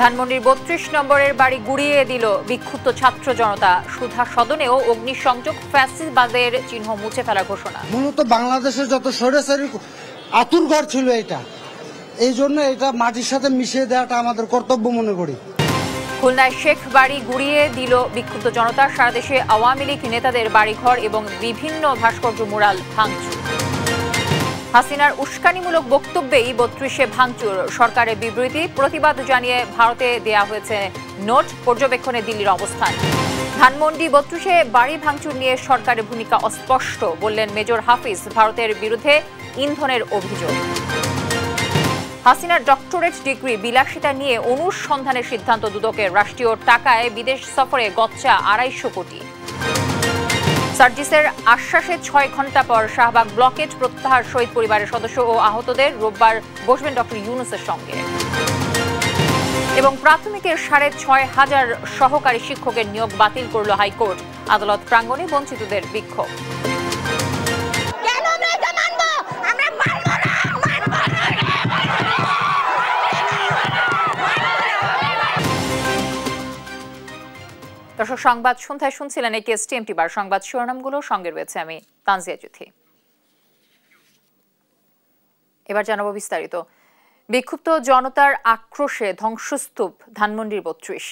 ধানমন্ডির ৩২ নম্বরের বাড়ি গুড়িয়ে দিল বিক্ষুব্ধ ছাত্র জনতা। সুধা সদনেও অগ্নিসংযোগ, ফ্যাসিবাদের চিহ্ন মুছে ফেলার ঘোষণা। মূলত বাংলাদেশের যত স্বৈরাচারী আতুরঘর ছিল এটা, এই জন্য এটা মাটির সাথে মিশিয়ে দেওয়াটা আমাদের কর্তব্য মনে করি। খুলনায় শেখ বাড়ি গুড়িয়ে দিল বিক্ষুব্ধ জনতা। সারা দেশে আওয়ামী লীগ নেতাদের বাড়িঘর এবং বিভিন্ন ভাস্কর্য মুরাল ভাঙচুর। হাসিনার উস্কানিমূলক বক্তব্যেই ৩২-এ ভাঙচুর। সরকারের বিবৃতি, প্রতিবাদ জানিয়ে ভারতে দেয়া হয়েছে নোট, পর্যবেক্ষণে দিল্লির অবস্থান। ধানমন্ডি ৩২-এ বাড়ি ভাঙচুর নিয়ে সরকারের ভূমিকা অস্পষ্ট, বললেন মেজর হাফিজ। ভারতের বিরুদ্ধে ইন্ধনের অভিযোগ। হাসিনার ডক্টরেট ডিগ্রি বিলাসিতা নিয়ে অনুসন্ধানের সিদ্ধান্ত দুদকের। রাষ্ট্রীয় টাকায় বিদেশ সফরে গচ্চা ২৫০ কোটি। সার্জিসের আশ্বাসে ৬ ঘণ্টা পর শাহবাগ ব্লকেট প্রত্যাহার। শহীদ পরিবারের সদস্য ও আহতদের রোববার বসবেন ডক্টর ইউনূসের সঙ্গে। এবং প্রাথমিকের ৬,৫০০ সহকারী শিক্ষকের নিয়োগ বাতিল করল হাইকোর্ট। আদালত প্রাঙ্গণে বঞ্চিতদের বিক্ষোভ। দর্শক, সংবাদ সন্ধ্যায় শুনছিলেন একেএসটিএমটি বার সংবাদ শিরোনামগুলো। সঙ্গে রয়েছে আমি তানজিয়া চৌধুরী। এবার জানাবো বিস্তারিত। বিক্ষুব্ধ জনতার আক্রোশে ধ্বংসস্তূপ ধানমন্ডির ৩২।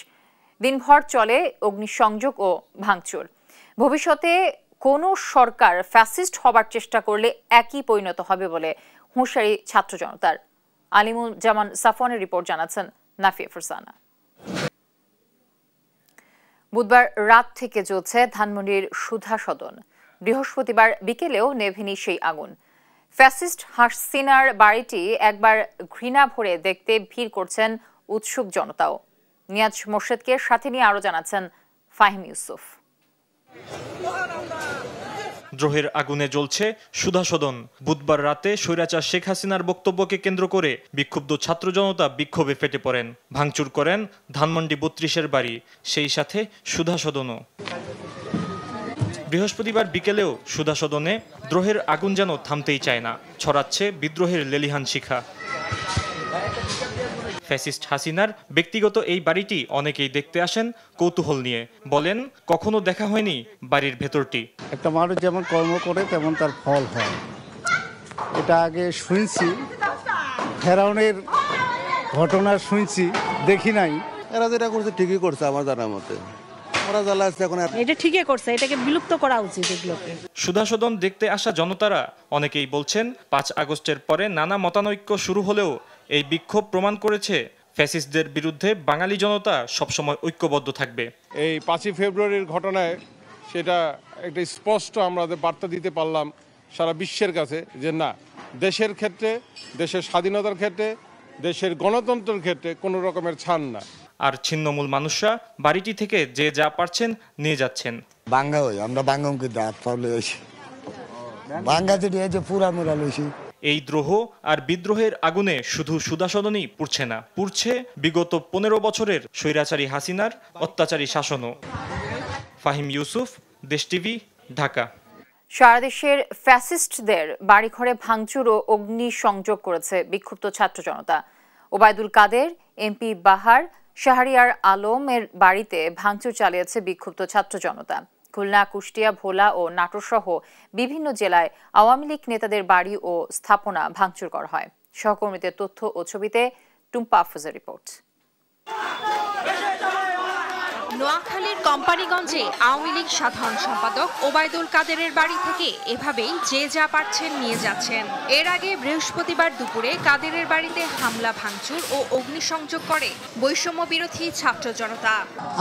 দিনভর চলে অগ্নিসংযোগ ও ভাঙচুর। ভবিষ্যতে কোনো সরকার ফ্যাসিস্ট হবার চেষ্টা করলে একই পরিণত হবে বলে হুঁশিয়ারি ছাত্র জনতার। আলিমুজ্জামান সাফওয়ানের রিপোর্ট জানাচ্ছেন নাফিয়া ফারজানা। বুধবার রাত থেকে জ্বলছে ধানমন্ডির সুধা সদন। বৃহস্পতিবার বিকেলেও নেভেনি সেই আগুন। ফ্যাসিস্ট হাসিনার বাড়িটি একবার ঘৃণা ভরে দেখতে ভিড় করছেন উৎসুক জনতাও। নিয়াজ মোর্শেদকে সাথে নিয়ে আরো জানাচ্ছেন ফাহিম ইউসুফ। দ্রোহের আগুনে জ্বলছে সুধা সদন। বুধবার রাতে স্বৈরাচার শেখ হাসিনার বক্তব্যকে কেন্দ্র করে বিক্ষুব্ধ ছাত্র জনতা বিক্ষোভে ফেটে পড়েন। ভাঙচুর করেন ধানমন্ডি ৩২-এর বাড়ি, সেই সাথে সুধা সদনও। বৃহস্পতিবার বিকেলেও সুধা সদনে দ্রোহের আগুন যেন থামতেই চায় না। ছড়াচ্ছে বিদ্রোহের লেলিহান শিখা। ফ্যাসিস্ট হাসিনার ব্যক্তিগত এই বাড়িটি অনেকেই দেখতে আসেন কৌতূহল নিয়ে। বলেন, কখনো দেখা হয়নি বাড়ির ভেতরটি। একটা মানুষ যেমন কর্ম করে তেমন তার ফল হয়, এটা আগে শুনছি। ফেরাউনের ঘটনা শুনছি, দেখি নাই। এরা যেটা করছে ঠিকই করছে আমার জানার মতে। ওরা জ্বালা আছে এখন, এটা ঠিকই করছে, এটাকে বিলুপ্ত করা উচিত এগুলোকে। সুধা সদন দেখতে আসা জনতারা অনেকেই বলছেন, ৫ আগস্টের পরে নানা মতানৈক্য শুরু হলেও এই বিক্ষোভ প্রমাণ করেছে ফ্যাসিস্টদের বিরুদ্ধে বাঙালি জনতা সবসময় ঐক্যবদ্ধ থাকবে। এই ৫ই ফেব্রুয়ারির ঘটনায় সেটা একটা স্পষ্ট আমরা বার্তা দিতে পারলাম সারা বিশ্বের কাছে যে না, দেশের ক্ষেত্রে, দেশের স্বাধীনতার ক্ষেত্রে, দেশের গণতন্ত্রের ক্ষেত্রে কোনো রকমের ছাড় না। আর ছিন্নমূল মানুষরা বাড়িটি থেকে যে যা পারছেন নিয়ে যাচ্ছেন। বাঙ্গা হই আমরা, বাঙ্গমকে দাঁত পাবলে হয়েছি, বাঙ্গা যেটি হয়েছে পুরা মোরা লইছি। এই দ্রোহ আর বিদ্রোহের আগুনে শুধু সুধা সদনই পুড়ছে না, পুড়ছে বিগত ১৫ বছরের স্বৈরাচারী হাসিনার অত্যাচারী শাসনও। ফাহিম ইউসুফ, দেশ টিভি, ঢাকা। সারা দেশের ফ্যাসিস্টদের বাড়িঘরে ভাঙচুর ও অগ্নিসংযোগ করেছে বিক্ষুব্ধ ছাত্র জনতা। ওবায়দুল কাদের, এমপি বাহার, শাহরিয়ার আলমের বাড়িতে ভাঙচুর চালিয়েছে বিক্ষুব্ধ ছাত্র জনতা। খুলনা, কুষ্টিয়া, ভোলা ও নাটোর সহ বিভিন্ন জেলায় আওয়ামী লীগ নেতাদের বাড়ি ও স্থাপনা ভাঙচুর করা হয়। সহকর্মীদের তথ্য ও ছবিতে টুম্পা আফরোজের রিপোর্ট। নোয়াখালীর কোম্পানিগঞ্জে আওয়ামী লীগ সাধারণ সম্পাদক ওবায়দুল কাদেরের বাড়ি থেকে এভাবেই যে যা পারছেন নিয়ে যাচ্ছেন। এর আগে বৃহস্পতিবার দুপুরে কাদেরের বাড়িতে হামলা, ভাঙচুর ও অগ্নিসংযোগ করে বৈষম্য বিরোধী ছাত্র জনতা।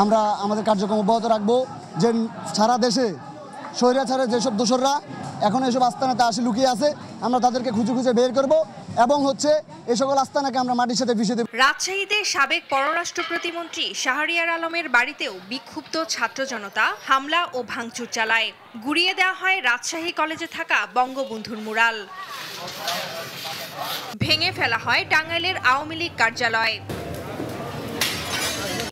আমরা আমাদের কার্যক্রম অব্যাহত রাখবো, যে সারা দেশে স্বৈরাচারের যেসব দোসররা এখন এসব আস্তানাতে আসে লুকিয়ে আছে, আমরা তাদেরকে খুঁজে খুঁজে বের করব এবং এই সকল আস্তানাকে আমরা মাটির সাথে মিশিয়ে দেব। রাজশাহীতে সাবেক পররাষ্ট্র প্রতিমন্ত্রী শাহরিয়ার আলমের বাড়িতেও বিক্ষুব্ধ ছাত্র জনতা হামলা ও ভাঙচুর চালায়। গুড়িয়ে দেওয়া হয় রাজশাহী কলেজে থাকা বঙ্গবন্ধুর মুরাল। ভেঙে ফেলা হয় টাঙ্গাইলের আওয়ামী লীগ কার্যালয়।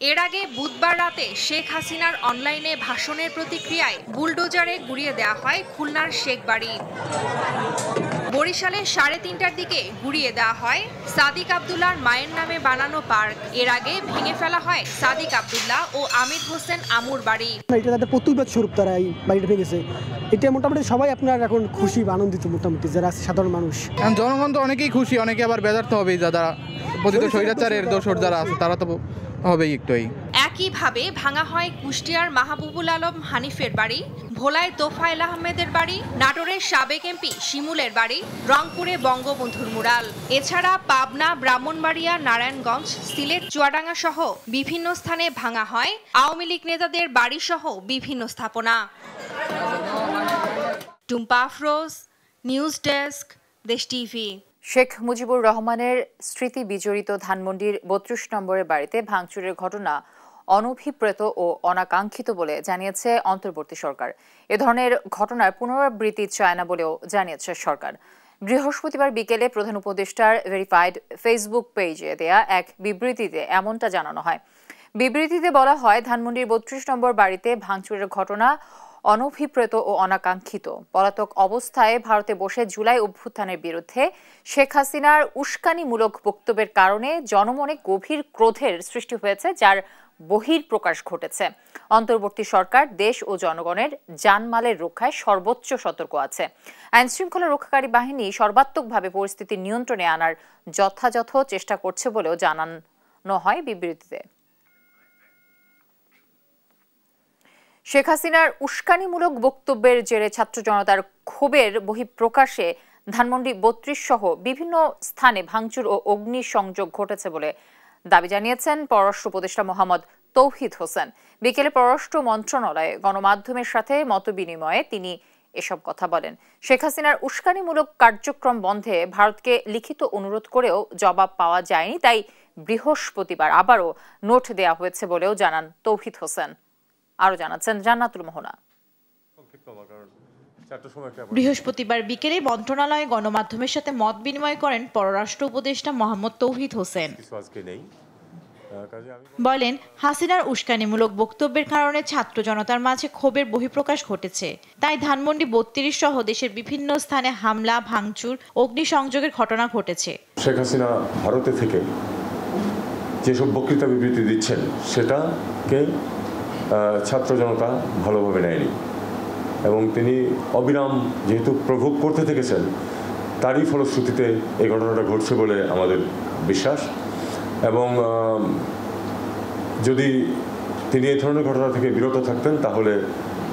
এর আগে বুধবার রাতে শেখ হাসিনার অনলাইনে ভাষণের প্রতিক্রিয়ায় বুলডোজারে গুড়িয়ে দেওয়া হয় খুলনার শেখ বাড়ি। বরিশালে 3:30টার দিকে গুড়িয়ে দেওয়া হয় সাদিক আব্দুল্লাহর মায়ের নামে বানানো পার্ক। এর আগে ভেঙে ফেলা হয় সাদিক আব্দুল্লাহ ও আমির হোসেন আমুর বাড়ি। এটা তাদের প্রতিবাদ স্বরূপ তারা এই বাড়িটা ভেঙেছে। এটা মোটামুটি সবাই আপনার এখন খুশি বা আনন্দিত, মোটামুটি যারা সাধারণ মানুষ। জনগণ তো অনেকেই খুশি, অনেকে আবার বেজার তো হবেই, যারা পতিত স্বৈরাচারের দোসর যারা আছে তারা তো হবেই একটুই। একইভাবে ভাঙা হয় কুষ্টিয়ার মাহবুবুল আলম হানিফের বাড়ি, ভোলায় তোফায়েল আহমেদের বাড়ি, নাটোরের সাবেক এমপি শিমুলের বাড়ি, রংপুরে বঙ্গবন্ধুর মুরাল। এছাড়া পাবনা, ব্রাহ্মণবাড়িয়া, নারায়ণগঞ্জ, সিলেট, চুয়াডাঙ্গা সহ বিভিন্ন স্থানে ভাঙা হয় আওয়ামী লীগ নেতাদের বাড়ি সহ বিভিন্ন স্থাপনা। টুম্পা আফরোজ, নিউজ ডেস্ক, দেশ টিভি। শেখ মুজিবুর রহমানের স্মৃতি বিজড়িত ধানমন্ডির 32 নম্বরের বাড়িতে ভাঙচুরের ঘটনা অনভিপ্রেত ও অনাকাঙ্ক্ষিত বলে জানিয়েছে অন্তর্বর্তী সরকার। এ ধরনের ঘটনার পুনরাবৃত্তি চায় না বলেও জানিয়েছে সরকার। বৃহস্পতিবার বিকেলে প্রধান উপদেষ্টার ভেরিফাইড ফেসবুক পেজে দেয়া এক বিবৃতিতে এমনটা জানানো হয়। বিবৃতিতে বলা হয়, ধানমন্ডির 32 নম্বর বাড়িতে ভাঙচুরের ঘটনা অনভিপ্রেত ও অনাকাঙ্ক্ষিত। পলাতক অবস্থায় ভারতে বসে জুলাই অভ্যুত্থানের বিরুদ্ধে শেখ হাসিনার উস্কানিমূলক বক্তব্যের কারণে জনমনে গভীর ক্রোধের সৃষ্টি হয়েছে, যার বহিঃপ্রকাশ ঘটেছে। অন্তর্বর্তী সরকার দেশ ও জনগণের জানমালের রক্ষায় সর্বোচ্চ সতর্ক আছে। আইনশৃঙ্খলা রক্ষাকারী বাহিনী সর্বাত্মকভাবে পরিস্থিতি নিয়ন্ত্রণে আনার যথাযথ চেষ্টা করছে বলেও জানানো হয় বিবৃতিতে। শেখ হাসিনার উস্কানিমূলক বক্তব্যের জেরে ছাত্র জনতার ক্ষোভের বহিঃপ্রকাশে ধানমন্ডি 32 সহ বিভিন্ন স্থানে ভাঙচুর ও অগ্নিসংযোগ ঘটেছে বলে দাবি জানিয়েছেন পররাষ্ট্র উপদেষ্টা মোহাম্মদ তৌহিদ হোসেন। বিকেলে পররাষ্ট্র মন্ত্রণালয়ে গণমাধ্যমের সাথে মতবিনিময়ে তিনি এসব কথা বলেন। শেখ হাসিনার উস্কানিমূলক কার্যক্রম বন্ধে ভারতকে লিখিত অনুরোধ করেও জবাব পাওয়া যায়নি, তাই বৃহস্পতিবার আবারও নোট দেয়া হয়েছে বলেও জানান তৌহিদ হোসেন। আরো জানাচ্ছেন জান্নাতুল মোহনা। বৃহস্পতিবার বিকেলে মন্ত্রণালয়ে গণমাধ্যমের সাথে মত বিনিময় করেন পররাষ্ট্র উপদেষ্টা মোহাম্মদ তৌহিদ হোসেন। বলেন, হাসিনার উস্কানিমূলক বক্তব্যের কারণে ছাত্র জনতার মাঝে ক্ষোভের বহিঃপ্রকাশ ঘটেছে, তাই ধানমন্ডি 32 সহ দেশের বিভিন্ন স্থানে হামলা, ভাঙচুর, অগ্নিসংযোগের ঘটনা ঘটেছে। শেখ হাসিনা ভারতে থেকে যেসব বক্তৃতা বিবৃতি দিচ্ছেন সেটাকে ছাত্র জনতা ভালোভাবে নেয়নি এবং তিনি অবিরাম যেহেতু প্রভোগ করতে থেকেছেন, তারই ফলশ্রুতিতে এই ঘটনাটা ঘটছে বলে আমাদের বিশ্বাস। এবং যদি তিনি এই ধরনের ঘটনা থেকে বিরত থাকতেন তাহলে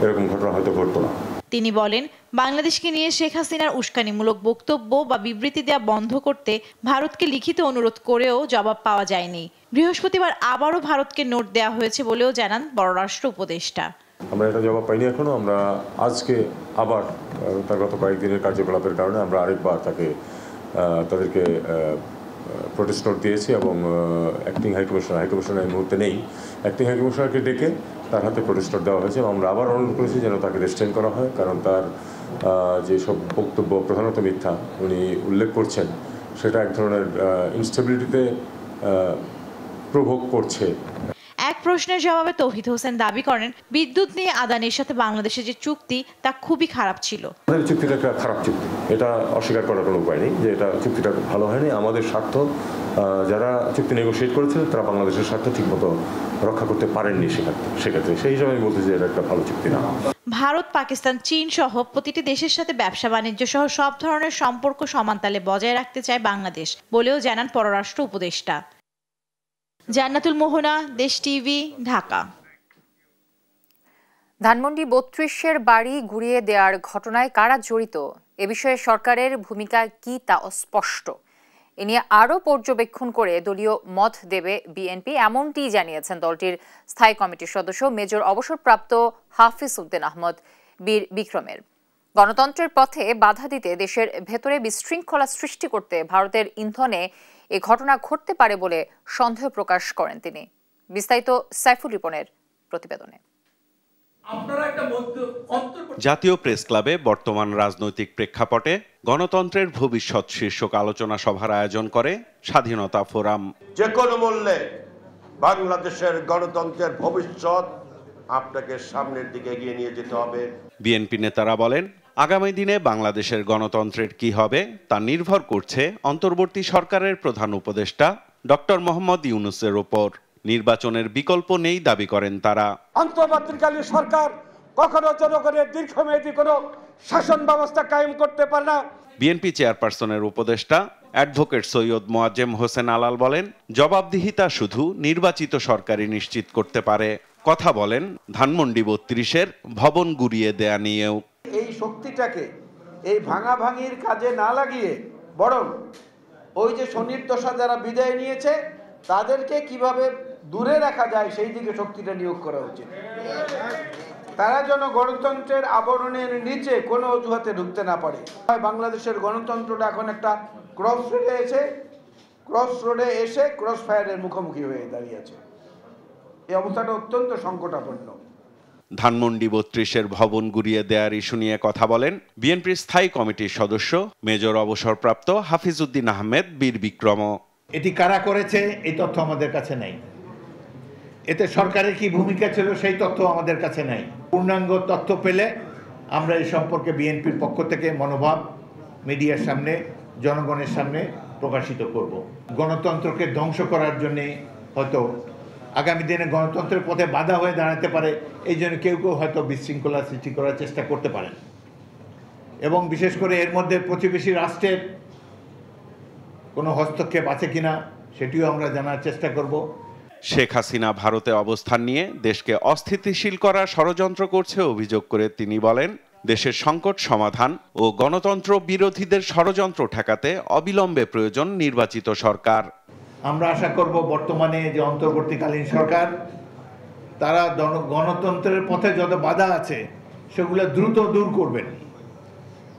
এরকম ঘটনা হয়তো ঘটতো না। তিনি বলেন, বাংলাদেশকে নিয়ে শেখ হাসিনার উস্কানিমূলক বক্তব্য বা বিবৃতি দেওয়া বন্ধ করতে ভারতকে লিখিত অনুরোধ করেও জবাব পাওয়া যায়নি। বৃহস্পতিবার আবারও ভারতকে নোট দেওয়া হয়েছে বলেও জানান পররাষ্ট্র উপদেষ্টা। আমরা এটা জবাব পাইনি এখনো। আমরা আজকে আবার তার গত কয়েকদিনের কার্যকলাপের কারণে আমরা আরেকবার তাদেরকে প্রোটেস্ট নোট দিয়েছি এবং অ্যাক্টিং হাইকমিশনার এই মুহূর্তে নেই, অ্যাক্টিং হাইকমিশনারকে ডেকে তার হাতে প্রোটেস্ট নোট দেওয়া হয়েছে। আমরা আবার অনুরোধ করেছি যেন তাকে রেস্টেন করা হয়, কারণ তার যেসব বক্তব্য প্রধানত মিথ্যা উনি উল্লেখ করছেন সেটা এক ধরনের ইনস্টেবিলিটিতে প্রভোগ করছে। এক প্রশ্নের জবাবে তৌহিদ হোসেন দাবি করেন, বিদ্যুৎ নিয়ে আদানির সাথে বাংলাদেশের যে চুক্তি তা খুবই খারাপ ছিল। আমাদের চুক্তিটা একটা খারাপ চুক্তি, এটা অস্বীকার করার কোনো উপায় নেই যে এটা চুক্তিটা ভালো হয়নি। আমাদের স্বার্থ যারা চুক্তি নেগোশিয়েট করেছিলেন তারা বাংলাদেশের স্বার্থ ঠিকমতো রক্ষা করতে পারেননি সেক্ষেত্রে। সেই হিসাবে আমি বলতে চাই এটা একটা ভালো চুক্তি না। ভারত, পাকিস্তান, চীন সহ প্রতিটি দেশের সাথে ব্যবসা বাণিজ্য সহ সব ধরনের সম্পর্ক সমানতালে বজায় রাখতে চায় বাংলাদেশ বলেও জানান পররাষ্ট্র উপদেষ্টা। জান্নাতুল মোহনা, দেশ টিভি, ঢাকা। ধানমন্ডি 32-এর বাড়ি গুড়িয়ে দেওয়ার ঘটনায় কারা জড়িত এ বিষয়ে সরকারের ভূমিকা কি তা অস্পষ্ট। এ নিয়ে আরও পর্যবেক্ষণ করে দলীয় মত দেবে বিএনপি, এমনটি জানিয়েছেন দলটির স্থায়ী কমিটির সদস্য মেজর অবসরপ্রাপ্ত হাফিজ উদ্দিন আহমদ বীর বিক্রমের। গণতন্ত্রের পথে বাধা দিতে দেশের ভেতরে বিশৃঙ্খলা সৃষ্টি করতে ভারতের ইন্ধনে এ ঘটনা ঘটতে পারে বলে সন্দেহ প্রকাশ করেন তিনি। বিস্তারিত সাইফুল রিপনের প্রতিবেদনে। জাতীয় প্রেস ক্লাবে বর্তমান রাজনৈতিক প্রেক্ষাপটে গণতন্ত্রের ভবিষ্যৎ শীর্ষক আলোচনা সভার আয়োজন করে স্বাধীনতা ফোরাম। যে কোনো মূল্যে বাংলাদেশের গণতন্ত্রের ভবিষ্যৎ আপনাকে সামনের দিকে এগিয়ে নিয়ে যেতে হবে। বিএনপি নেতারা বলেন, আগামী দিনে বাংলাদেশের গণতন্ত্রের কি হবে তা নির্ভর করছে অন্তর্বর্তী সরকারের প্রধান উপদেষ্টা ডক্টর মোহাম্মদ ইউনূসের ওপর। নির্বাচনের বিকল্প নেই দাবি করেন তারা। অন্তর্বর্তীকালীন সরকার কখনো জনগণের দীর্ঘমেয়াদী কোনো শাসন ব্যবস্থা কায়েম করতে পারে না। বিএনপি চেয়ারপারসনের উপদেষ্টা অ্যাডভোকেট সৈয়দ মোয়াজ্জেম হোসেন আলাল বলেন, জবাবদিহিতা শুধু নির্বাচিত সরকারই নিশ্চিত করতে পারে। কথা বলেন ধানমন্ডি ৩২-এর ভবন গুড়িয়ে দেয়া নিয়েও। এই শক্তিটাকে এই ভাঙাভাঙির কাজে না লাগিয়ে বরং ওই যে স্বনির্দশা যারা বিদায় নিয়েছে তাদেরকে কিভাবে দূরে রাখা যায় সেই দিকে শক্তিটা নিয়োগ করা উচিত। তারা যেন গণতন্ত্রের আবরণের নিচে কোনো অজুহাতে ঢুকতে না পারে। বাংলাদেশের গণতন্ত্রটা এখন একটা ক্রস রোডে এসে ক্রস ফায়ারের মুখোমুখি হয়ে দাঁড়িয়েছে। এই অবস্থাটা অত্যন্ত সংকটাপন্ন। ধানমন্ডি ৩২-এর ভবন গুড়িয়ে দেয়ার ইস্যু নিয়ে কথা বলেন বিএনপির স্থায়ী কমিটির সদস্য মেজর অবসরপ্রাপ্ত হাফিজউদ্দিন আহমেদ বীর বিক্রম। এটি কারা করেছে এই তথ্য আমাদের কাছে নেই, এতে সরকারের কি ভূমিকা ছিল সেই তথ্য আমাদের কাছে নেই। পূর্ণাঙ্গ তথ্য পেলে আমরা এই সম্পর্কে বিএনপির পক্ষ থেকে মনোভাব মিডিয়ার সামনে, জনগণের সামনে প্রকাশিত করব। গণতন্ত্রকে ধ্বংস করার জন্যে হয়তো আগামী দিনে গণতন্ত্রের পথে বাধা হয়ে দাঁড়াতে পারে, এই জন্য কেউ কেউ হয়তো বিশৃঙ্খলা সৃষ্টি করার চেষ্টা করতে পারেন এবং বিশেষ করে এর মধ্যে প্রতিবেশী রাষ্ট্রের কোনো হস্তক্ষেপ আছে কিনা সেটিও আমরা জানার চেষ্টা করব। শেখ হাসিনা ভারতে অবস্থান নিয়ে দেশকে অস্থিতিশীল করার ষড়যন্ত্র করছে অভিযোগ করে তিনি বলেন, দেশের সংকট সমাধান ও গণতন্ত্র বিরোধীদের ষড়যন্ত্র ঠেকাতে অবিলম্বে প্রয়োজন নির্বাচিত সরকার। আমরা আশা করব বর্তমানে যে অন্তর্বর্তীকালীন সরকার তারা গণতন্ত্রের পথে যত বাধা আছে সেগুলো দ্রুত দূর করবেন।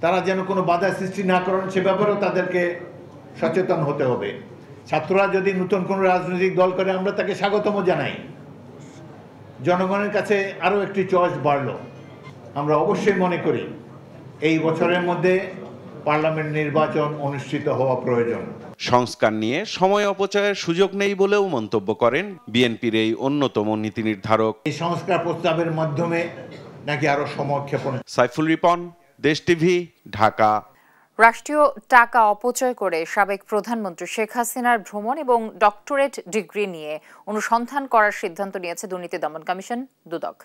তারা যেন কোনো বাধা সৃষ্টি না করেন সে ব্যাপারেও তাদেরকে সচেতন হতে হবে। ছাত্ররা যদি নতুন কোনো রাজনৈতিক দল করে আমরা তাকে স্বাগতম জানাই। জনগণের কাছে আরও একটি চয়েস বাড়ল। আমরা অবশ্যই মনে করি এই বছরের মধ্যে পার্লামেন্ট নির্বাচন অনুষ্ঠিত হওয়া প্রয়োজন। সংস্কার নিয়ে সময় অপচয়ের সুযোগ নেই বলেও মন্তব্য করেন বিএনপির এই অন্যতম নীতি নির্ধারক। এই সংস্কার প্রস্তাবের মাধ্যমে নাকি আরো সময়ক্ষেপণ। সাইফুল রিপন, দেশ টিভি, ঢাকা। রাষ্ট্রীয় টাকা অপচয় করে সাবেক প্রধানমন্ত্রী শেখ হাসিনার ভ্রমণ এবং ডক্টরেট ডিগ্রি নিয়ে অনুসন্ধান করার সিদ্ধান্ত নিয়েছে দুর্নীতি দমন কমিশন দুদক।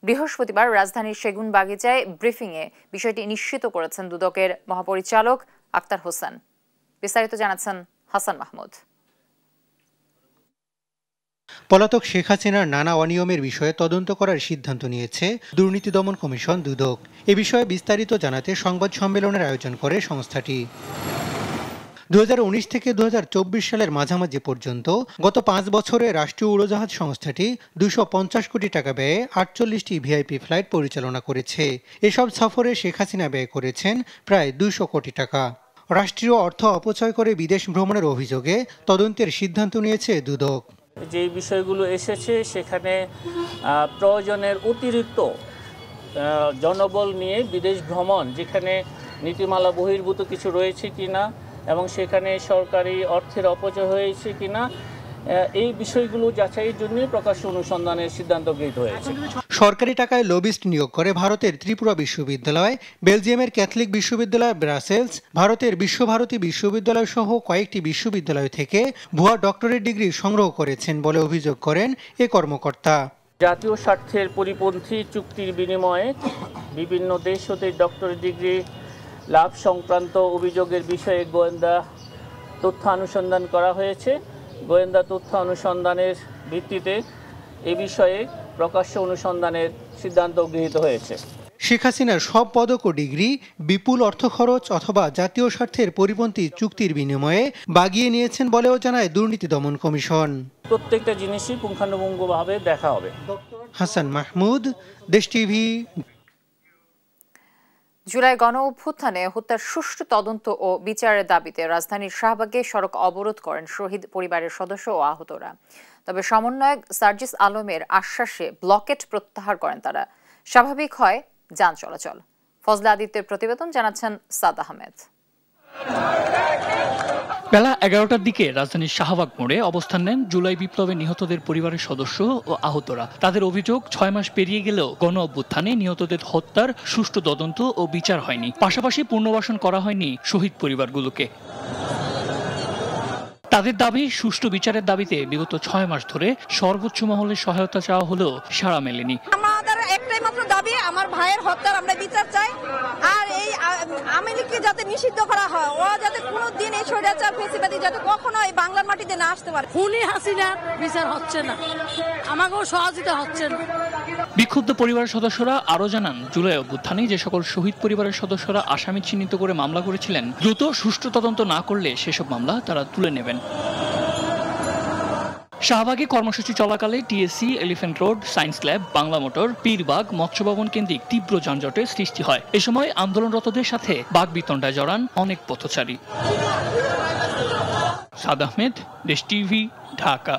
বৃহস্পতিবার রাজধানীর সেগুনবাগিচায় ব্রিফিংয়ে বিষয়টি নিশ্চিত করেছেন দুদকের মহাপরিচালক আক্তার হোসেন। বিস্তারিত জানাচ্ছেন হাসান মাহমুদ। পলাতক শেখ হাসিনার নানা অনিয়মের বিষয়ে তদন্ত করার সিদ্ধান্ত নিয়েছে দুর্নীতি দমন কমিশন দুদক। এ বিষয়ে বিস্তারিত জানাতে সংবাদ সম্মেলনের আয়োজন করে সংস্থাটি। 2019 থেকে 2024 সালের মাঝামাঝি পর্যন্ত গত 5 বছরে রাষ্ট্রীয় উড়োজাহাজ সংস্থাটি 250 কোটি টাকা ব্যয়ে 48টি ভিআইপি ফ্লাইট পরিচালনা করেছে। এসব সফরে শেখ হাসিনা ব্যয় করেছেন প্রায় 200 কোটি টাকা। রাষ্ট্রীয় অর্থ অপচয় করে বিদেশ ভ্রমণের অভিযোগে তদন্তের সিদ্ধান্ত নিয়েছে দুদক। যে বিষয়গুলো এসেছে সেখানে প্রয়োজনের অতিরিক্ত জনবল নিয়ে বিদেশ ভ্রমণ, যেখানে নীতিমালা বহির্ভূত কিছু রয়েছে কিনা এবং সেখানে সরকারি অর্থের অপচয় হয়েছে কিনা, এই বিষয়গুলো যাচাইয়ের জন্য প্রকাশ্য অনুসন্ধানের সিদ্ধান্ত গৃহীত হয়েছে। সরকারি টাকায় লবিস্ট নিয়োগ করে ভারতের ত্রিপুরা বিশ্ববিদ্যালয়, বেলজিয়ামের ক্যাথলিক বিশ্ববিদ্যালয় ব্রাসেলস, ভারতের বিশ্বভারতী বিশ্ববিদ্যালয় সহ কয়েকটি বিশ্ববিদ্যালয় থেকে ভুয়া ডক্টরেট ডিগ্রি সংগ্রহ করেছেন বলে অভিযোগ করেন এ কর্মকর্তা। জাতীয় স্বার্থের পরিপন্থী চুক্তির বিনিময়ে বিভিন্ন দেশ হতে ডক্টরেট ডিগ্রি লাভ সংক্রান্ত অভিযোগের বিষয়ে গোয়েন্দা তথ্য অনুসন্ধান করা হয়েছে। গোয়েন্দা তথ্য অনুসন্ধানের ভিত্তিতে এ বিষয়ে প্রকাশ্য অনুসন্ধানের সিদ্ধান্ত গৃহীত হয়েছে। শেখ হাসিনার সব পদক ও ডিগ্রি বিপুল অর্থ খরচ অথবা জাতীয় স্বার্থের পরিপন্থী চুক্তির বিনিময়ে বাগিয়ে নিয়েছেন বলেও জানায় দুর্নীতি দমন কমিশন। প্রত্যেকটা জিনিসই পুঙ্খানুপুঙ্খভাবে দেখা হবে। হাসান মাহমুদ, দেশ টিভি। জুলাই গণ অভ্যুত্থানে হত্যার সুষ্ঠু তদন্ত ও বিচারের দাবিতে রাজধানীর শাহবাগে সড়ক অবরোধ করেন শহীদ পরিবারের সদস্য ও আহতরা। তবে সমন্বয়ক সার্জিস আলমের আশ্বাসে ব্লকেট প্রত্যাহার করেন তারা। স্বাভাবিক হয় যান চলাচল। ফজলা আদিত্যের প্রতিবেদন জানাচ্ছেন সাদ আহমেদ। বেলা 11টার দিকে রাজধানীর শাহবাগ মোড়ে অবস্থান নেন জুলাই বিপ্লবে নিহতদের পরিবারের সদস্য ও আহতরা। তাদের অভিযোগ 6 মাস পেরিয়ে গেলেও গণ অভ্যুত্থানে নিহতদের হত্যার সুষ্ঠু তদন্ত ও বিচার হয়নি, পাশাপাশি পুনর্বাসন করা হয়নি শহীদ পরিবারগুলোকে। তাদের দাবি, সুষ্ঠু বিচারের দাবিতে বিগত 6 মাস ধরে সর্বোচ্চ মহলের সহায়তা চাওয়া হলেও সাড়া মেলেনি। আমাদের একটাই মাত্র দাবি, আমার ভাইয়ের হত্যার আমরা বিচার চাই, আর এই আওয়ামী লীগকে যাতে নিষিদ্ধ করা হয়, ও যাতে কোনোদিন এই স্বৈরাচার ফ্যাসিবাদী যাতে কখনো এই বাংলার মাটিতে না আসতে পারে। খুনি হাসিনার বিচার হচ্ছে না, আমাকেও সহযোগিতা হচ্ছে না। বিক্ষুব্ধ পরিবারের সদস্যরা আরো জানান, জুলাই অভ্যুত্থানে যে সকল শহীদ পরিবারের সদস্যরা আসামি চিহ্নিত করে মামলা করেছিলেন, দ্রুত সুষ্ঠু তদন্ত না করলে সেসব মামলা তারা তুলে নেবেন। শাহবাগে কর্মসূচি চলাকালে TSC, Elephant Road, Science Lab, Bangla Motor, Pirbagh, মৎস্য ভবন কেন্দ্রিক তীব্র যানজটের সৃষ্টি হয়। এ সময় আন্দোলনরতদের সাথে বাকবিতণ্ডায় জড়ান অনেক পথচারী। সাদ আহমেদ, দেশ টিভি, ঢাকা।